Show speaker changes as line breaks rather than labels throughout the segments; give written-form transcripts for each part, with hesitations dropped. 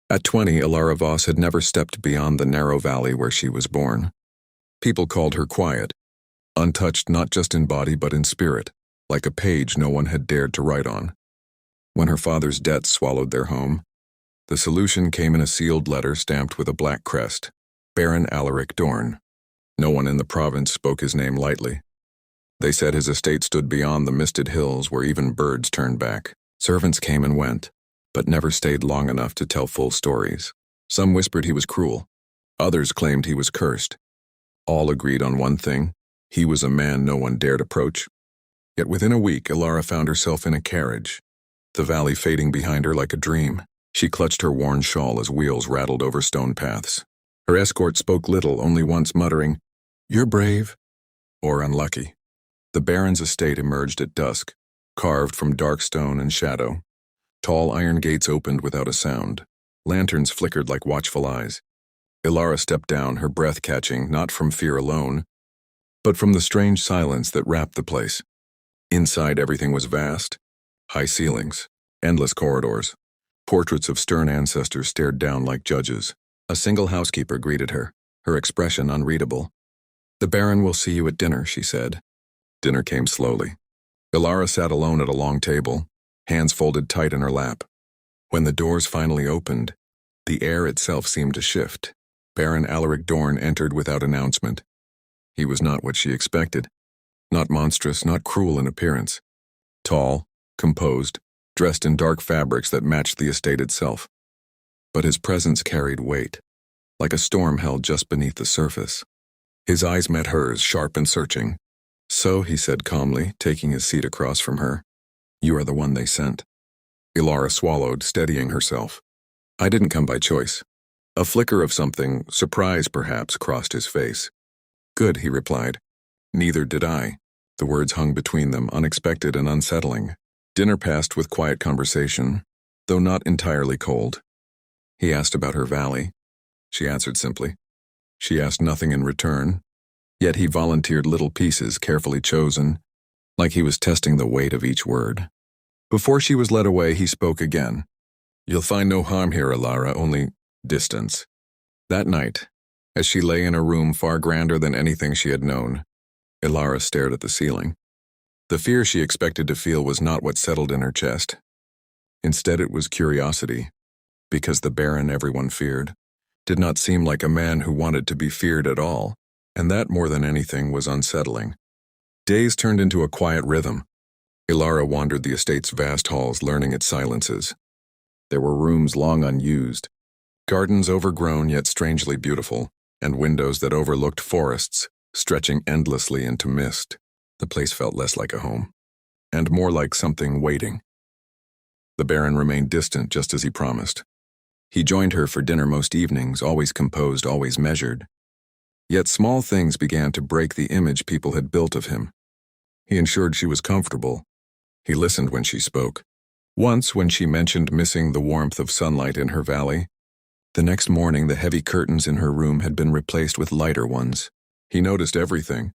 At 20, Ilara Voss had never stepped beyond the narrow valley where she was born. People called her quiet, untouched not just in body but in spirit, like a page no one had dared to write on. When her father's debts swallowed their home, the solution came in a sealed letter stamped with a black crest, Baron Alaric Dorn. No one in the province spoke his name lightly. They said his estate stood beyond the misted hills where even birds turned back. Servants came and went, but never stayed long enough to tell full stories. Some whispered he was cruel. Others claimed he was cursed. All agreed on one thing: he was a man no one dared approach. Yet within a week, Ilara found herself in a carriage, the valley fading behind her like a dream. She clutched her worn shawl as wheels rattled over stone paths. Her escort spoke little, only once muttering, "You're brave," or "unlucky." The Baron's estate emerged at dusk, carved from dark stone and shadow. Tall iron gates opened without a sound. Lanterns flickered like watchful eyes. Ilara stepped down, her breath catching, not from fear alone, but from the strange silence that wrapped the place. Inside, everything was vast. High ceilings, endless corridors. Portraits of stern ancestors stared down like judges. A single housekeeper greeted her, her expression unreadable. "The Baron will see you at dinner," she said. Dinner came slowly. Ilara sat alone at a long table, hands folded tight in her lap. When the doors finally opened, the air itself seemed to shift. Baron Alaric Dorn entered without announcement. He was not what she expected. Not monstrous, not cruel in appearance. Tall, composed, dressed in dark fabrics that matched the estate itself. But his presence carried weight, like a storm held just beneath the surface. His eyes met hers, sharp and searching. "So," he said calmly, taking his seat across from her, "you are the one they sent." Ilara swallowed, steadying herself. "I didn't come by choice." A flicker of something, surprise perhaps, crossed his face. "Good," he replied. "Neither did I." The words hung between them, unexpected and unsettling. Dinner passed with quiet conversation, though not entirely cold. He asked about her valley. She answered simply. She asked nothing in return, yet he volunteered little pieces carefully chosen, like he was testing the weight of each word. Before she was led away, he spoke again. "You'll find no harm here, Ilara, only distance." That night, as she lay in a room far grander than anything she had known, Ilara stared at the ceiling. The fear she expected to feel was not what settled in her chest. Instead, it was curiosity, because the Baron everyone feared did not seem like a man who wanted to be feared at all, and that more than anything was unsettling. Days turned into a quiet rhythm. Ilara wandered the estate's vast halls, learning its silences. There were rooms long unused, gardens overgrown yet strangely beautiful, and windows that overlooked forests, stretching endlessly into mist. The place felt less like a home, and more like something waiting. The Baron remained distant, just as he promised. He joined her for dinner most evenings, always composed, always measured. Yet small things began to break the image people had built of him. He ensured she was comfortable. He listened when she spoke. Once, when she mentioned missing the warmth of sunlight in her valley, the next morning the heavy curtains in her room had been replaced with lighter ones. He noticed everything,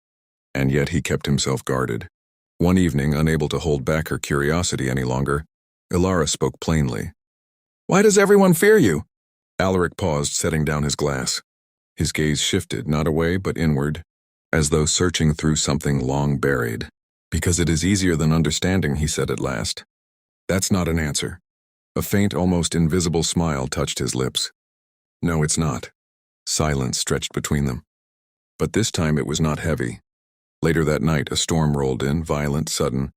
and yet he kept himself guarded. One evening, unable to hold back her curiosity any longer, Ilara spoke plainly. "Why does everyone fear you?" Alaric paused, setting down his glass. His gaze shifted, not away but inward, as though searching through something long buried. "Because it is easier than understanding," he said at last. "That's not an answer." A faint, almost invisible smile touched his lips. "No, it's not." Silence stretched between them. But this time it was not heavy. Later that night, a storm rolled in, violent, sudden.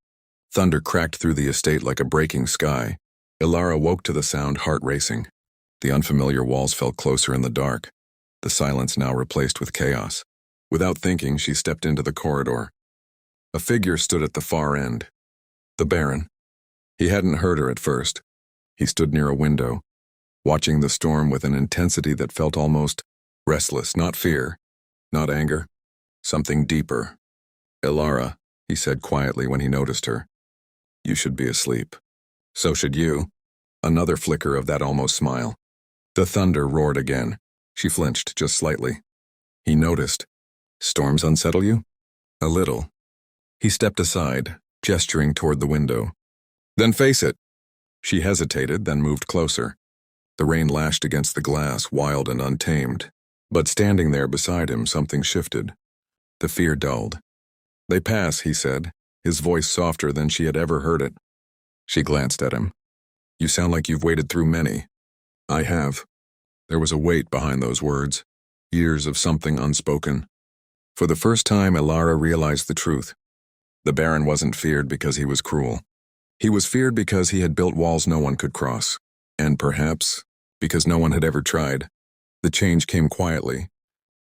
Thunder cracked through the estate like a breaking sky. Ilara woke to the sound, heart racing. The unfamiliar walls felt closer in the dark, the silence now replaced with chaos. Without thinking, she stepped into the corridor. A figure stood at the far end. The Baron. He hadn't heard her at first. He stood near a window, watching the storm with an intensity that felt almost restless, not fear, not anger, something deeper. "Ilara," he said quietly when he noticed her, "you should be asleep." "So should you." Another flicker of that almost smile. The thunder roared again. She flinched just slightly. He noticed. "Storms unsettle you?" "A little." He stepped aside, gesturing toward the window. "Then face it." She hesitated, then moved closer. The rain lashed against the glass, wild and untamed. But standing there beside him, something shifted. The fear dulled. "They pass," he said, his voice softer than she had ever heard it. She glanced at him. "You sound like you've waded through many." "I have." There was a weight behind those words, years of something unspoken. For the first time, Elara realized the truth. The Baron wasn't feared because he was cruel. He was feared because he had built walls no one could cross, and perhaps because no one had ever tried. The change came quietly,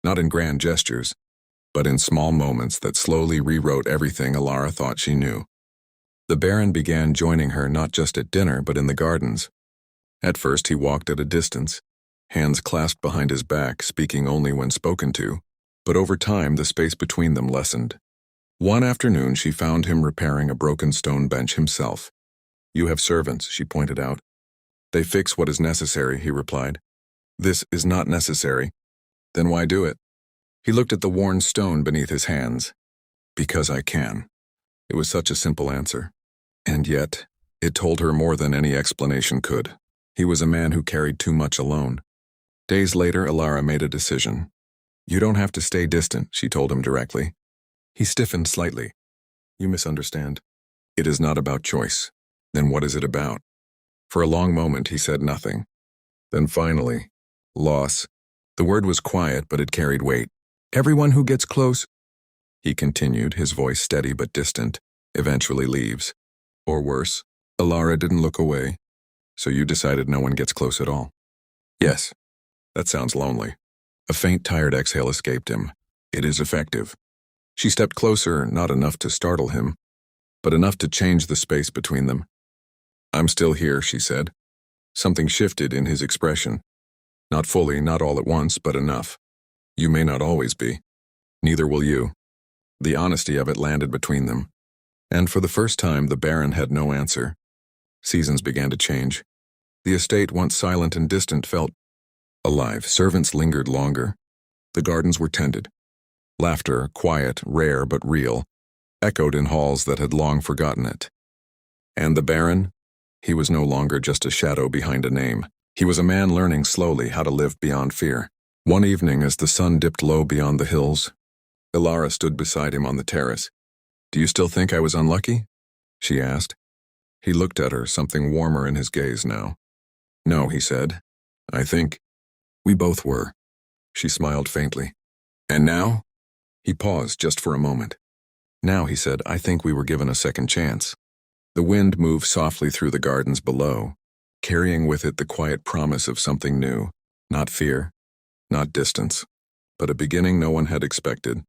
not in grand gestures, but in small moments that slowly rewrote everything Elara thought she knew. The Baron began joining her not just at dinner but in the gardens. At first he walked at a distance, hands clasped behind his back, speaking only when spoken to, but over time the space between them lessened. One afternoon she found him repairing a broken stone bench himself. "You have servants," she pointed out. "They fix what is necessary," he replied. "This is not necessary." "Then why do it?" He looked at the worn stone beneath his hands. "Because I can." It was such a simple answer. And yet, it told her more than any explanation could. He was a man who carried too much alone. Days later, Elara made a decision. "You don't have to stay distant," she told him directly. He stiffened slightly. "You misunderstand. It is not about choice." "Then what is it about?" For a long moment he said nothing. Then finally, "Loss." The word was quiet, but it carried weight. "Everyone who gets close," he continued, his voice steady but distant, "eventually leaves. Or worse." Elara didn't look away. "So you decided no one gets close at all?" "Yes." "That sounds lonely." A faint, tired exhale escaped him. "It is effective." She stepped closer, not enough to startle him, but enough to change the space between them. "I'm still here," she said. Something shifted in his expression. "Not fully, not all at once, but enough. You may not always be. Neither will you." The honesty of it landed between them. And for the first time, the Baron had no answer. Seasons began to change. The estate, once silent and distant, felt alive. Servants lingered longer. The gardens were tended. Laughter, quiet, rare but real, echoed in halls that had long forgotten it. And the Baron? He was no longer just a shadow behind a name. He was a man learning slowly how to live beyond fear. One evening, as the sun dipped low beyond the hills, Elara stood beside him on the terrace. "Do you still think I was unlucky?" she asked. He looked at her, something warmer in his gaze now. "No," he said. "I think we both were." She smiled faintly. "And now?" He paused just for a moment. "Now," he said, "I think we were given a second chance." The wind moved softly through the gardens below, carrying with it the quiet promise of something new. Not fear, not distance, but a beginning no one had expected.